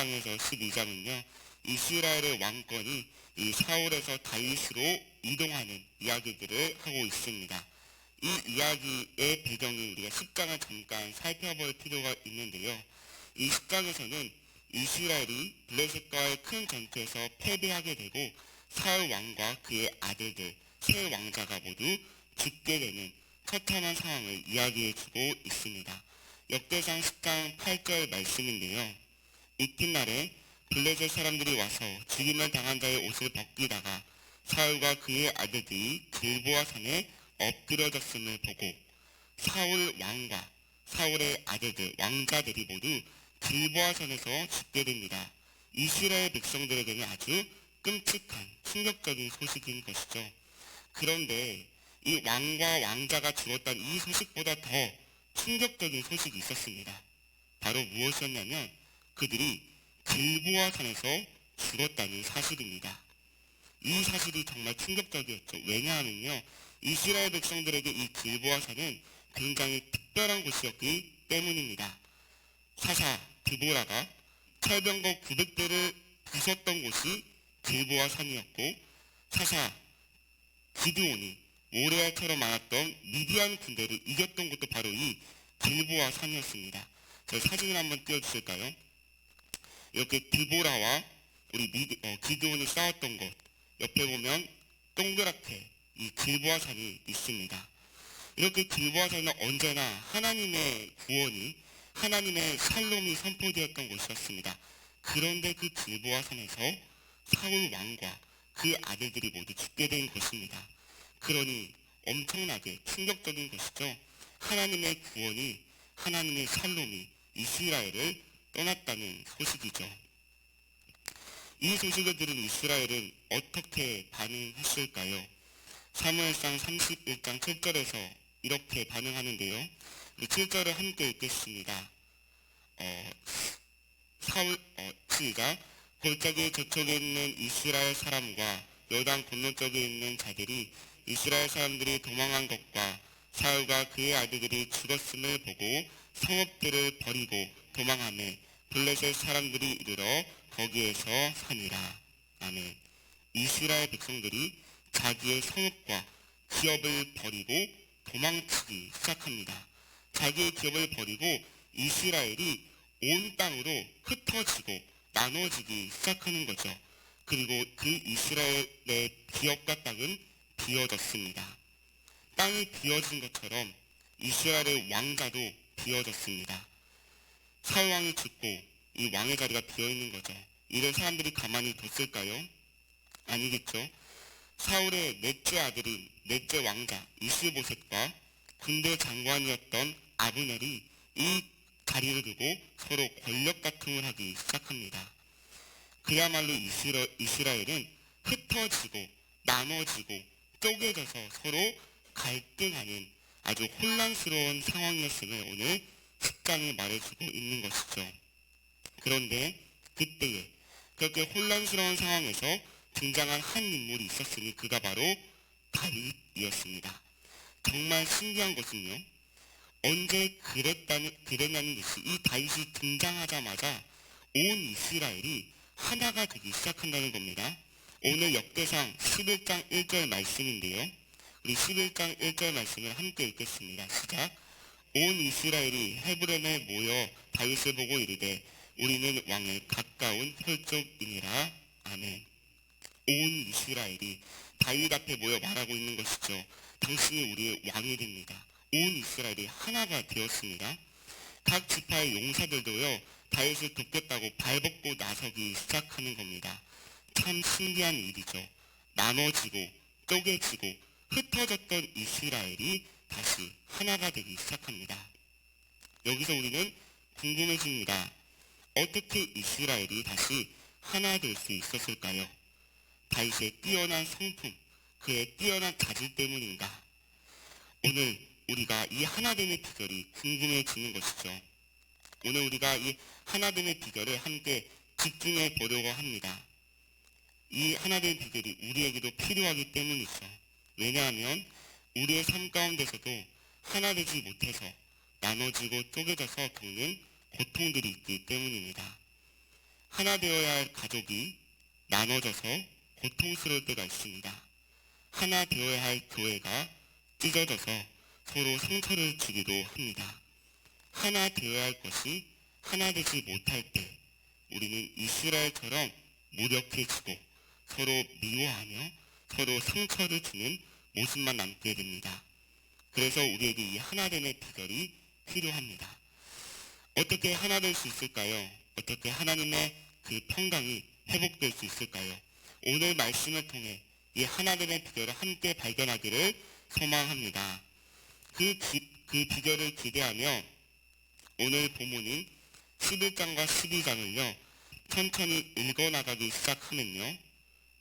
11장에서 12장은요, 이스라엘의 왕권이 이 사울에서 다윗으로 이동하는 이야기들을 하고 있습니다. 이 이야기의 배경이 우리가 10장을 잠깐 살펴볼 필요가 있는데요. 이 10장에서는 이스라엘이 블레셋과의 큰 전투에서 패배하게 되고 사울 왕과 그의 아들들, 세 왕자가 모두 죽게 되는 처참한 상황을 이야기해주고 있습니다. 역대상 10장 8절 말씀인데요. 이튿날에 블레셋 사람들이 와서 죽임을 당한 자의 옷을 벗기다가 사울과 그의 아들들이 길보아 산에 엎드려졌음을 보고 사울 왕과 사울의 아들들, 왕자들이 모두 길보아 산에서 죽게 됩니다. 이스라엘 백성들에게는 아주 끔찍한 충격적인 소식인 것이죠. 그런데 이 왕과 왕자가 죽었다는 이 소식보다 더 충격적인 소식이 있었습니다. 바로 무엇이었냐면 그들이 길보아 산에서 죽었다는 사실입니다. 이 사실이 정말 충격적이었죠. 왜냐하면요, 이스라엘 백성들에게 이 길보아 산은 굉장히 특별한 곳이었기 때문입니다. 사사 드보라가 철병거 900대를 부쉈던 곳이 길보아 산이었고, 사사 기드온이 모레알처럼 많았던 미디안 군대를 이겼던 곳도 바로 이 길보아 산이었습니다. 저희 사진을 한번 띄워주실까요? 이렇게 드보라와 우리 기드온이 싸웠던 곳 옆에 보면 동그랗게 이 길보아 산이 있습니다. 이렇게 길보아 산은 언제나 하나님의 구원이, 하나님의 샬롬이 선포되었던 곳이었습니다. 그런데 그 길보아 산에서 사울 왕과 그 아들들이 모두 죽게 된 것입니다. 그러니 엄청나게 충격적인 것이죠. 하나님의 구원이, 하나님의 샬롬이 이스라엘을 떠났다는 소식이죠. 이 소식을 들은 이스라엘은 어떻게 반응했을까요? 사무엘상 31장 7절에서 이렇게 반응하는데요. 7절을 함께 읽겠습니다. 시작. 골짜기 저쪽에 있는 이스라엘 사람과 요단 건너쪽에 있는 자들이 이스라엘 사람들이 도망한 것과 사울과 그의 아들들이 죽었음을 보고 성읍들을 버리고 도망하매 블레셋 사람들이 이르러 거기에서 사니라. 아멘. 이스라엘 백성들이 자기의 성읍과 기업을 버리고 도망치기 시작합니다. 자기의 기업을 버리고 이스라엘이 온 땅으로 흩어지고 나눠지기 시작하는 거죠. 그리고 그 이스라엘의 기업과 땅은 비어졌습니다. 땅이 비어진 것처럼 이스라엘의 왕자도 비어졌습니다. 사울 왕이 죽고 이 왕의 자리가 비어있는 거죠. 이런 사람들이 가만히 뒀을까요? 아니겠죠. 사울의 넷째 아들인 넷째 왕자 이스보셋과 군대 장관이었던 아브넬이 이 자리를 두고 서로 권력 다툼을 하기 시작합니다. 그야말로 이스라엘은 흩어지고 나눠지고 쪼개져서 서로 갈등하는 아주 혼란스러운 상황이었음을 오늘 10장이 말해주고 있는 것이죠. 그런데 그때에 그렇게 혼란스러운 상황에서 등장한 한 인물이 있었으니 그가 바로 다윗이었습니다. 정말 신기한 것은요, 언제 그랬냐는 듯이 이 다윗이 등장하자마자 온 이스라엘이 하나가 되기 시작한다는 겁니다. 오늘 역대상 11장 1절 말씀인데요. 우리 11장 1절 말씀을 함께 읽겠습니다. 시작. 온 이스라엘이 헤브론에 모여 다윗을 보고 이르되 우리는 왕의 가까운 혈족이니라. 아멘. 온 이스라엘이 다윗 앞에 모여 말하고 있는 것이죠. 당신이 우리의 왕이 됩니다. 온 이스라엘이 하나가 되었습니다. 각 지파의 용사들도요, 다윗을 돕겠다고 발벗고 나서기 시작하는 겁니다. 참 신기한 일이죠. 나눠지고 쪼개지고 흩어졌던 이스라엘이 다시 하나가 되기 시작합니다. 여기서 우리는 궁금해집니다. 어떻게 이스라엘이 다시 하나 될 수 있었을까요? 다윗의 뛰어난 성품, 그의 뛰어난 자질 때문인가? 오늘 우리가 이 하나됨의 비결이 궁금해지는 것이죠. 오늘 우리가 이 하나됨의 비결을 함께 집중해 보려고 합니다. 이 하나됨의 비결이 우리에게도 필요하기 때문이죠. 왜냐하면 우리의 삶 가운데서도 하나 되지 못해서 나눠지고 쪼개져서 겪는 고통들이 있기 때문입니다. 하나 되어야 할 가족이 나눠져서 고통스러울 때가 있습니다. 하나 되어야 할 교회가 찢어져서 서로 상처를 주기도 합니다. 하나 되어야 할 것이 하나 되지 못할 때 우리는 이스라엘처럼 무력해지고 서로 미워하며 서로 상처를 주는 모습만 남게 됩니다. 그래서 우리에게 이 하나됨의 비결이 필요합니다. 어떻게 하나 될 수 있을까요? 어떻게 하나님의 그 평강이 회복될 수 있을까요? 오늘 말씀을 통해 이 하나됨의 비결을 함께 발견하기를 소망합니다. 그 비결을 기대하며 오늘 본문인 11장과 12장을요 천천히 읽어나가기 시작하면요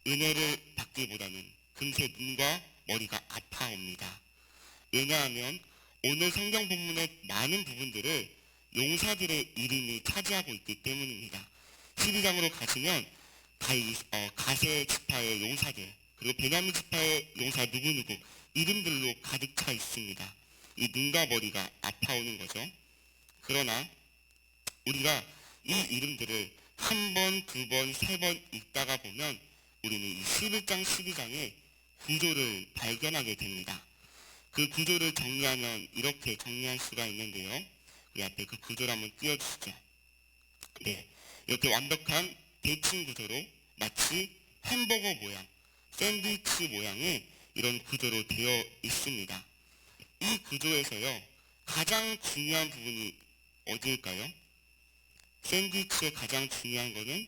은혜를 받기보다는 금세 눈과 머리가 아파옵니다. 왜냐하면 오늘 성경 본문의 많은 부분들을 용사들의 이름이 차지하고 있기 때문입니다. 12장으로 가시면 가세 지파의 용사들 그리고 베냐민 지파의 용사 누구누구 이름들로 가득 차 있습니다. 이 눈과 머리가 아파오는 거죠. 그러나 우리가 이 이름들을 한 번, 두 번, 세 번 읽다가 보면 우리는 이 11장, 12장의 구조를 발견하게 됩니다. 그 구조를 정리하면 이렇게 정리할 수가 있는데요. 이 앞에 그 구조를 한번 띄워주시죠. 네, 이렇게 완벽한 대칭 구조로 마치 햄버거 모양, 샌드위치 모양의 이런 구조로 되어 있습니다. 이 구조에서요, 가장 중요한 부분이 어디일까요? 샌드위치의 가장 중요한 거는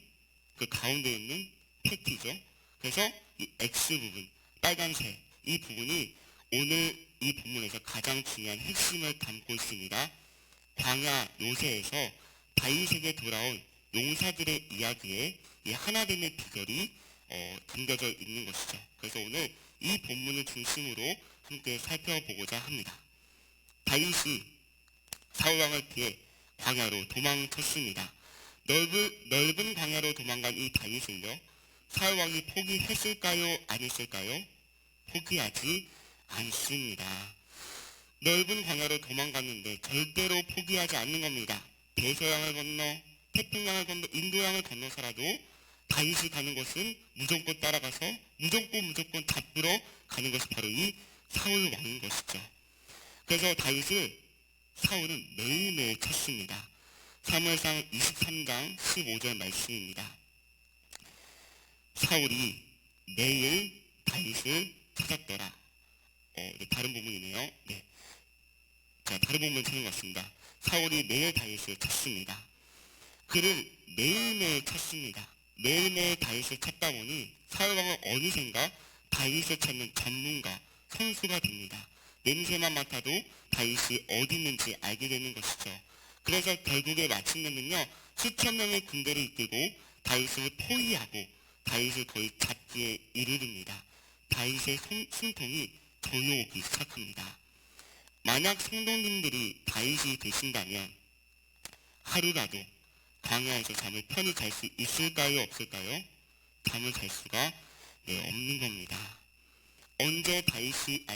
그 가운데 있는 패티죠. 그래서 이 X 부분, 빨간색, 이 부분이 오늘 이 본문에서 가장 중요한 핵심을 담고 있습니다. 광야 요새에서 다윗에게 돌아온 용사들의 이야기에 이 하나됨의 비결이 담겨져 있는 것이죠. 그래서 오늘 이 본문을 중심으로 함께 살펴보고자 합니다. 다윗이 사울왕을 피해 광야로 도망쳤습니다. 넓은 광야로 도망간 이 다윗을요, 사울왕이 포기했을까요? 안 했을까요? 포기하지 않습니다. 넓은 광야로 도망갔는데 절대로 포기하지 않는 겁니다. 대서양을 건너, 태평양을 건너, 인도양을 건너서라도 다윗이 가는 것은 무조건 따라가서 무조건 잡으러 가는 것이 바로 이 사울 왕인 것이죠. 그래서 다윗을 사울은 매일매일 찾습니다. 사무엘상 23장 15절 말씀입니다. 사울이 매일 다윗을 찾았더라. 다른 부분이네요. 네. 자, 다른 부분 찾는 것 같습니다. 사울이 매일 다윗을 찾습니다. 그를 매일매일 찾습니다. 매일매일 다윗을 찾다 보니 사울왕은 어느샌가 다윗을 찾는 전문가, 선수가 됩니다. 냄새만 맡아도 다윗이 어디 있는지 알게 되는 것이죠. 그래서 결국에 마침내는요, 수천 명의 군대를 이끌고 다윗을 포위하고 다윗을 거의 잡기에 이르릅니다. 다윗의 숨통이 저려오기 시작합니다. 만약 성도님들이 다윗이 되신다면 하루라도 광야에서 잠을 편히 잘 수 있을까요? 없을까요? 잠을 잘 수가 없는 겁니다. 언제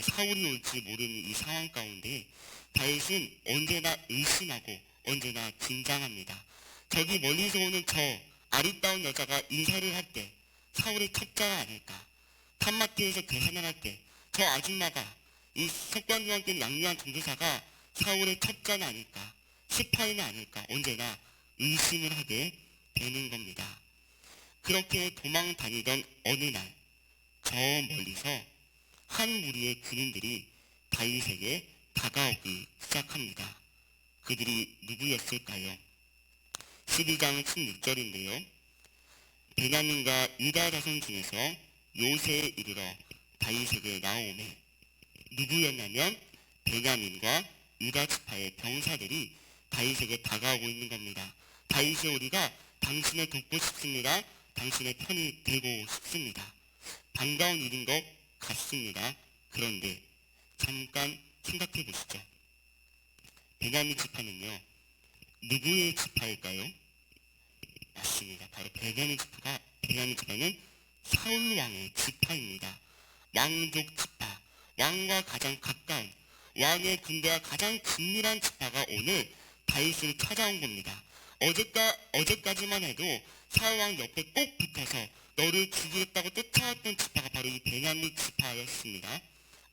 사울이 올지 모르는 이 상황 가운데 다윗은 언제나 의심하고 언제나 긴장합니다. 저기 멀리서 오는 저 아리따운 여자가 인사를 할 때 사울의 첩자가 아닐까? 탐마트에서 계산을 할 때 저 아줌마가 이 석관중학교 양요한 전도사가 사울의 첩자는 아닐까? 스파이는 아닐까? 언제나 의심을 하게 되는 겁니다. 그렇게 도망 다니던 어느 날 저 멀리서 한 무리의 군인들이 다윗에게 다가오기 시작합니다. 그들이 누구였을까요? 12장 16절인데요. 베냐민과 유다 자손 중에서 요새에 이르러 다윗에게 나오매 누구였냐면 베냐민과 유다 지파의 병사들이 다윗에게 다가오고 있는 겁니다. 다윗의 우리가 당신을 돕고 싶습니다. 당신의 편이 되고 싶습니다. 반가운 일인 것 같습니다. 그런데 잠깐 생각해 보시죠. 베냐민 지파는요, 누구의 지파일까요? 맞습니다. 바로 베냐민 지파는 사울 왕의 지파입니다. 왕족 지파, 왕과 가장 가까운, 왕의 군대와 가장 긴밀한 지파가 오늘 다윗을 찾아온 겁니다. 어제까지만 해도 사울왕 옆에 꼭 붙어서 너를 죽이겠다고 쫓아왔던 지파가 바로 이 베냐민 지파였습니다.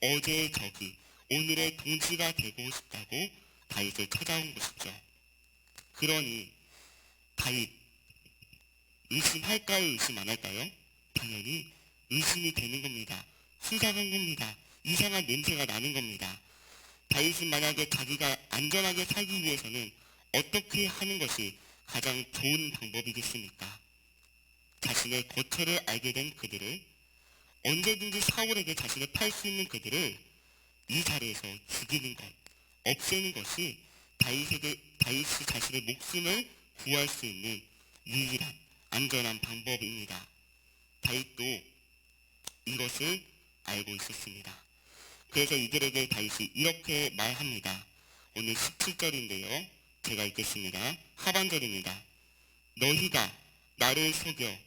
어제의 적이 오늘의 동지가 되고 싶다고 다윗을 찾아온 것이죠. 그러니 다윗 의심할까요? 의심 안 할까요? 당연히 의심이 되는 겁니다. 수상한 겁니다. 이상한 냄새가 나는 겁니다. 다윗은 만약에 자기가 안전하게 살기 위해서는 어떻게 하는 것이 가장 좋은 방법이겠습니까? 자신의 거처를 알게 된 그들을, 언제든지 사울에게 자신을 팔 수 있는 그들을 이 자리에서 죽이는 것, 없애는 것이 다윗이 자신의 목숨을 구할 수 있는 유일한 안전한 방법입니다. 다윗도 이것을 알고 있었습니다. 그래서 이들에게 다윗이 이렇게 말합니다. 오늘 17절인데요. 제가 읽겠습니다. 하반절입니다. 너희가 나를 속여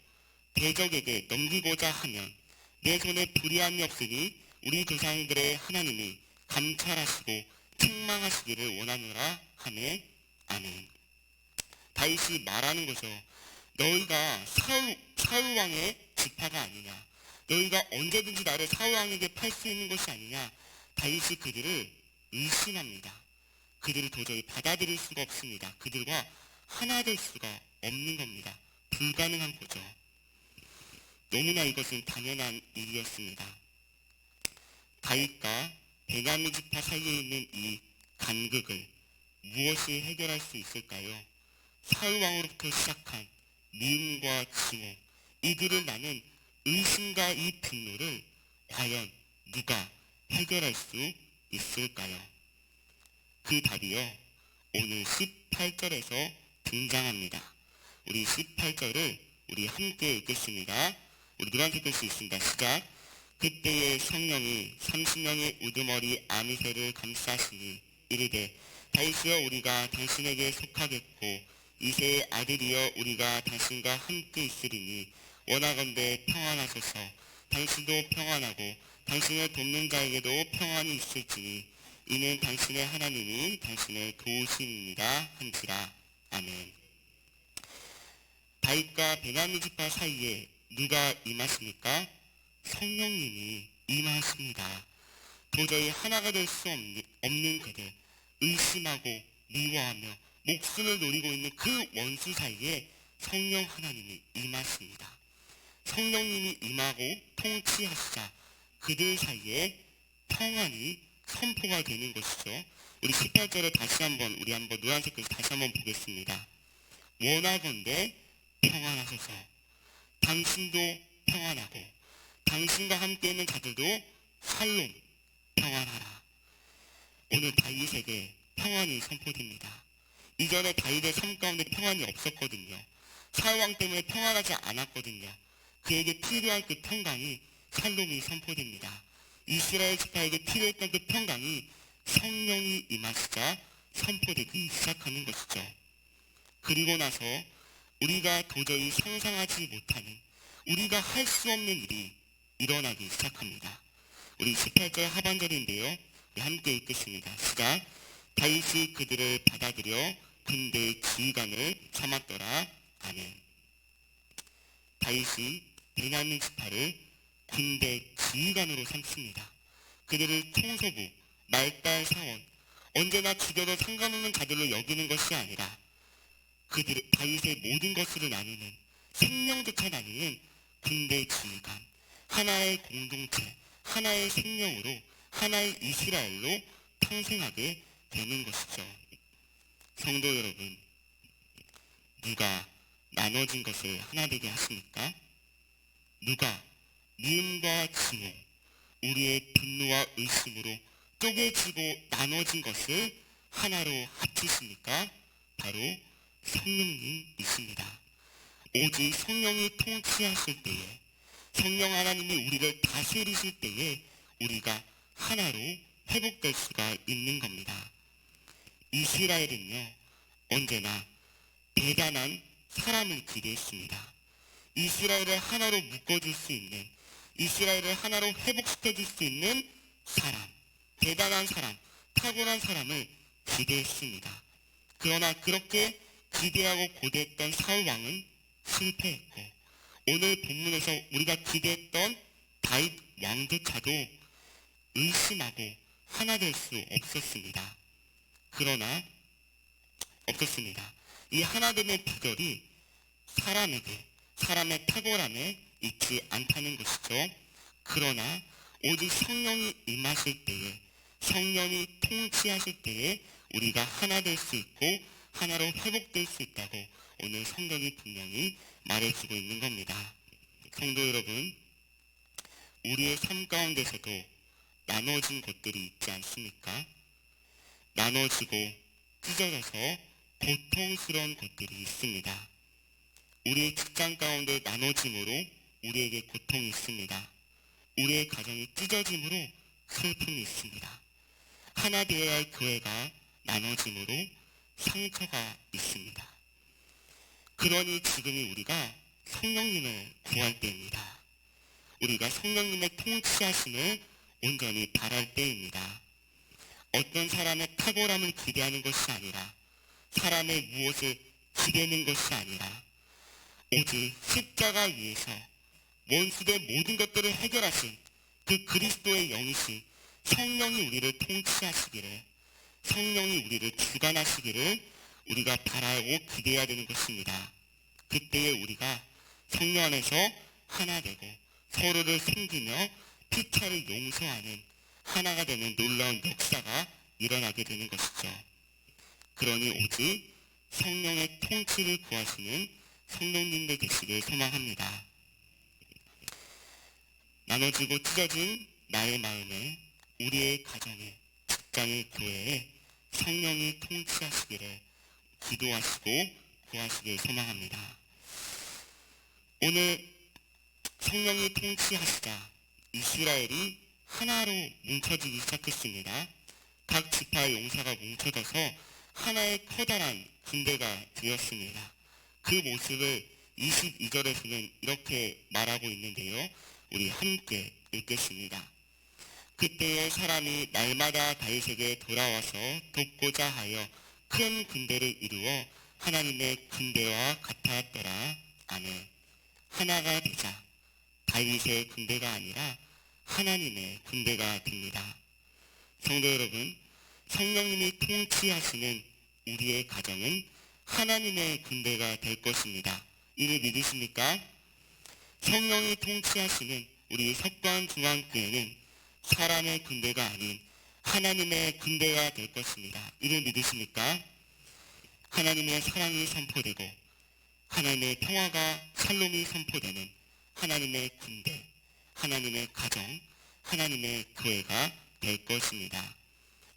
대적에게 넘기고자 하면 내 손에 불의함이 없으니 우리 조상들의 하나님이 감찰하시고 책망하시기를 원하노라 하네. 아멘. 다윗이 말하는 거죠. 너희가 사울 왕의 지파가 아니냐. 너희가 언제든지 나를 사울 왕에게 팔 수 있는 것이 아니냐. 다윗이 그들을 의심합니다. 그들을 도저히 받아들일 수가 없습니다. 그들과 하나 될 수가 없는 겁니다. 불가능한 거죠. 너무나 이것은 당연한 일이었습니다. 다윗과 베냐민 지파 사이에 있는 이 간극을 무엇이 해결할 수 있을까요? 사울 왕으로부터 시작한 미움과 증오, 이들을 나는 의심과 이 분노를 과연 누가 해결할 수 있을까요? 그 답이요, 오늘 18절에서 등장합니다. 우리 18절을 우리 함께 읽겠습니다. 우리 노란색 글씨 있습니다. 시작. 그때의 성령이 30명의 우두머리 아미새를 감싸시니 이르되 다윗이여 우리가 당신에게 속하겠고 이새의 아들이여 우리가 당신과 함께 있으리니 원하건대 평안하소서. 당신도 평안하고 당신을 돕는 자에게도 평안이 있을지니 이는 당신의 하나님이 당신을 도우심이니라 한지라. 아멘. 다윗과 베냐민 지파 사이에 누가 임하십니까? 성령님이 임하십니다. 도저히 하나가 될 수 없는 그들, 의심하고 미워하며 목숨을 노리고 있는 그 원수 사이에 성령 하나님이 임하십니다. 성령님이 임하고 통치하시자 그들 사이에 평안이 선포가 되는 것이죠. 우리 18절을 다시 한번 노란색 글 다시 한번 보겠습니다. 원하건대 평안하소서. 당신도 평안하고 당신과 함께 있는 자들도 샬롬 평안하라. 오늘 다윗에게 평안이 선포됩니다. 이전에 다윗의 삶 가운데 평안이 없었거든요. 사울왕 때문에 평안하지 않았거든요. 그에게 필요한 그 평강이 샬롬이 선포됩니다. 이스라엘 지파에게 필요했던 그 평강이 성령이 임하시자 선포되기 시작하는 것이죠. 그리고 나서 우리가 도저히 상상하지 못하는, 우리가 할 수 없는 일이 일어나기 시작합니다. 우리 18절 하반절인데요. 함께 읽겠습니다. 시작. 다윗이 그들을 받아들여 군대의 지휘관을 삼았더라. 아멘. 다윗이 베냐민 지파를 군대 지휘관으로 삼습니다. 그들을 총서부, 말달 사원, 언제나 죽여도 상관없는 자들로 여기는 것이 아니라 다윗의 모든 것을 나누는, 생명조차 나누는 군대 지휘관, 하나의 공동체, 하나의 생명으로, 하나의 이스라엘로 탄생하게 되는 것이죠. 성도 여러분, 누가 나눠진 것을 하나 되게 하십니까? 누가 미움과 증오, 우리의 분노와 의심으로 쪼개지고 나눠진 것을 하나로 합치십니까? 바로 성령님이십니다. 오직 성령이 통치하실 때에, 성령 하나님이 우리를 다스리실 때에 우리가 하나로 회복될 수가 있는 겁니다. 이스라엘은요, 언제나 대단한 사람을 기대했습니다. 이스라엘을 하나로 묶어줄 수 있는, 이스라엘을 하나로 회복시켜줄 수 있는 사람, 대단한 사람, 탁월한 사람을 기대했습니다. 그러나 그렇게 기대하고 고대했던 사울왕은 실패했고 오늘 본문에서 우리가 기대했던 다윗 왕조차도 의심하고 하나 될 수 없었습니다. 그러나 없었습니다. 이 하나됨의 비결이 사람의 탁월함에 있지 않다는 것이죠. 그러나 오직 성령이 임하실 때에, 성령이 통치하실 때에 우리가 하나 될 수 있고 하나로 회복될 수 있다고 오늘 성경이 분명히 말해주고 있는 겁니다. 성도 여러분, 우리의 삶 가운데서도 나눠진 것들이 있지 않습니까? 나눠지고 찢어져서 고통스러운 것들이 있습니다. 우리의 직장 가운데 나눠짐으로 우리에게 고통이 있습니다. 우리의 가정이 찢어짐으로 슬픔이 있습니다. 하나 되어야 할 교회가 나눠짐으로 상처가 있습니다. 그러니 지금이 우리가 성령님을 구할 때입니다. 우리가 성령님의 통치하심을 온전히 바랄 때입니다. 어떤 사람의 탁월함을 기대하는 것이 아니라, 사람의 무엇을 기대는 것이 아니라 오직 십자가 위에서 원수의 모든 것들을 해결하신 그 그리스도의 영이신 성령이 우리를 통치하시기를, 성령이 우리를 주관하시기를 우리가 바라고 기대해야 되는 것입니다. 그때에 우리가 성령 안에서 하나 되고 서로를 섬기며 피차를 용서하는 하나가 되는 놀라운 역사가 일어나게 되는 것이죠. 그러니 오직 성령의 통치를 구하시는 성도님들 되시길 소망합니다. 나눠지고 찢어진 나의 마음에, 우리의 가정에, 직장의 교회에 성령이 통치하시기를 기도하시고 구하시길 소망합니다. 오늘 성령이 통치하시자 이스라엘이 하나로 뭉쳐지기 시작했습니다. 각 지파의 용사가 뭉쳐져서 하나의 커다란 군대가 되었습니다. 그 모습을 22절에서는 이렇게 말하고 있는데요. 우리 함께 읽겠습니다. 그때의 사람이 날마다 다윗에게 돌아와서 돕고자 하여 큰 군대를 이루어 하나님의 군대와 같았더라. 아멘. 하나가 되자 다윗의 군대가 아니라 하나님의 군대가 됩니다. 성도 여러분, 성령님이 통치하시는 우리의 가정은 하나님의 군대가 될 것입니다. 이를 믿으십니까? 성령이 통치하시는 우리 석관중앙교회는 사람의 군대가 아닌 하나님의 군대가 될 것입니다. 이를 믿으십니까? 하나님의 사랑이 선포되고 하나님의 평화가 샬롬이 선포되는 하나님의 군대, 하나님의 가정, 하나님의 교회가 될 것입니다.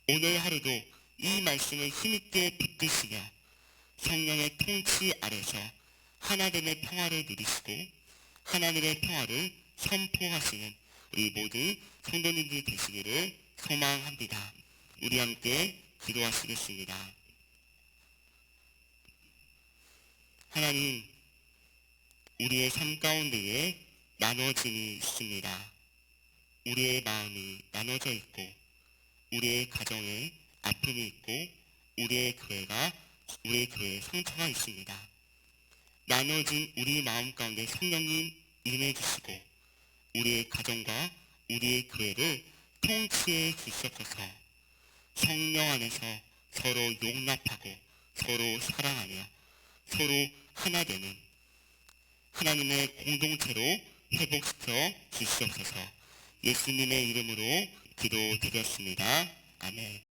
오늘 하루도 이 말씀을 힘있게 붙드시며 성령의 통치 아래서 하나됨의 평화를 누리시고 하나님의 평화를 선포하시는 우리 모든 성도님들 되시기를 소망합니다. 우리 함께 기도하시겠습니다. 하나님, 우리의 삶 가운데에 나눠짐이 있습니다. 우리의 마음이 나눠져 있고 우리의 가정에 아픔이 있고 우리의 교회에 상처가 있습니다. 나눠진 우리 마음 가운데 성령님 임해 주시고 우리의 가정과 우리의 교회를 통치해 주시옵소서. 성령 안에서 서로 용납하고 서로 사랑하며 서로 하나 되는 하나님의 공동체로 회복시켜 주시옵소서. 예수님의 이름으로 기도드렸습니다. 아멘.